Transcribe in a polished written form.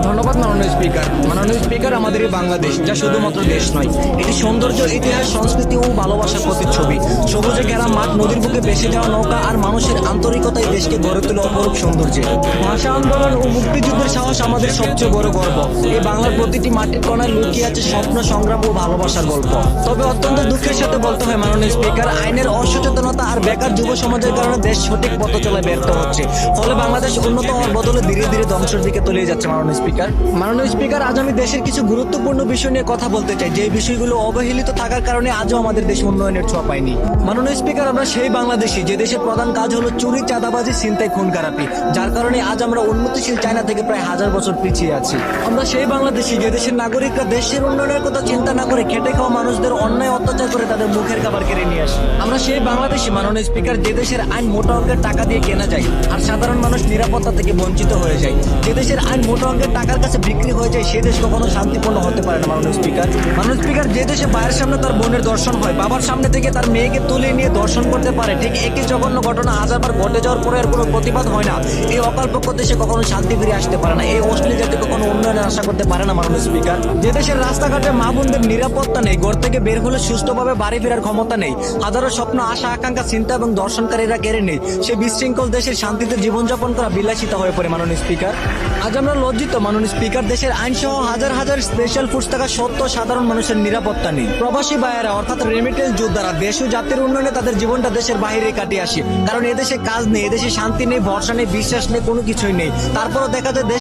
ধন্যবাদ মাননীয় স্পিকার। মাননীয় স্পিকার, আমাদের এই বাংলাদেশ যা শুধুমাত্র দেশ নয়, এটি সৌন্দর্য, ইতিহাস, সংস্কৃতি ও ভালোবাসার প্রতিচ্ছবি। সবুজে ঘেরা মাঠ, নদীর বুকে ভেসে যাওয়া নৌকা আর মানুষের আন্তরিকতায় দেশকে গড়ে তোলে অপরূপ সৌন্দর্যে। ভাষা আন্দোলন ও মুক্তিযুদ্ধের সাহস আমাদের সবচেয়ে বড় গর্ব। এই বাংলার প্রতিটি মাটির কোণায় লুকিয়ে আছে স্বপ্ন, সংগ্রাম ও ভালোবাসার গল্প। তবে অত্যন্ত দুঃখের সাথে বলতে হয় মাননীয় স্পিকার, আইনের অসচেতনতা আর বেকার যুব সমাজের কারণে দেশ সঠিক পথ চলায় ব্যর্থ হচ্ছে। ফলে বাংলাদেশ উন্নত হওয়ার বদলে ধীরে ধীরে ধ্বংসের দিকে তলিয়ে যাচ্ছে মাননীয় স্পিকার। মাননীয় স্পিকার, আজ আমি দেশের কিছু গুরুত্বপূর্ণ বিষয় নিয়ে কথা বলতে চাই, যে বিষয়গুলো অবহেলিত থাকার কারণে আজও আমাদের দেশ উন্নয়নের ছোঁয়া পায়নি। মাননীয় স্পিকার, আমরা সেই বাংলাদেশি যে দেশের প্রধান কাজ হলো চুরি, চাঁদাবাজি, ছিনতাই, খুন খারাপি, যার কারণে আজ আমরা উন্নতিশীল চায়না থেকে প্রায় 1000 বছর পিছিয়ে আছি। আমরা সেই বাংলাদেশি যে দেশের নাগরিকরা দেশের উন্নয়নের কথা চিন্তা না করে খেটে খাওয়া মানুষদের অন্যায় অত্যাচার করে তাদের মুখের খাবার কেড়ে নিয়ে আসি। আমরা সেই বাংলাদেশি মাননীয় স্পিকার যে দেশের আইন মোটা অঙ্কের টাকা দিয়ে কেনা যায় আর সাধারণ মানুষ নিরাপত্তা থেকে বঞ্চিত হয়ে যায়। যে দেশের আইন মোটা অঙ্কের টাকার কাছে বিক্রি হয়ে যায়, সে দেশ কখনো শান্তিপূর্ণ হতে পারে না মাননীয় স্পিকার। মাননীয় স্পিকার, যে দেশে ভাইয়ের সামনে তার বোনের দর্শন হয়, বাবার সামনে থেকে তার মেয়েকে তুলে নিয়ে দর্শন করতে পারে, ঠিক একই জঘন্য ঘটনা হাজারবার ঘটে যাওয়ার পরে আর কোনো প্রতিবাদ হয় না, এই অকল্পক্ষ দেশে কখনো শান্তি ফিরে আসতে পারে না। এই অশ্লীল জাতি কখনো উন্নয়নের আশা করতে পারে না মাননীয় স্পিকার। যে দেশের রাস্তাঘাটে মা বোনদের নিরাপত্তা নেই, ঘর থেকে বের হলে সুস্থভাবে বাড়ি ফেরার ক্ষমতা নেই, হাজারো স্বপ্ন, আশা, আকাঙ্ক্ষা, চিন্তা এবং দর্শনকারীরা কেড়ে নেই, সে বিশৃঙ্খল দেশের শান্তিতে জীবনযাপন করা বিলাসিতা হয়ে পড়ে মাননীয় স্পিকার। আজ আমরা লজ্জিত মাননীয় স্পিকার, দেশের আইন সহ হাজার হাজার স্পেশাল ফোর্স থাকা সত্ত্বেও সাধারণ মানুষের নিরাপত্তা নেই। প্রবাসী ভাইয়েরা অর্থাৎ রেমিটেন্স যোদ্ধারা দেশ ও জাতির উন্নয়নে তাদের জীবনটা দেশের বাইরে কাটিয়ে আসে, কারণ এদেশে কাজ নেই, এদেশে শান্তি নেই, ভরসা নেই, বিশ্বাস নেই, কোনো কিছুই নেই। তারপরও দেখা যায়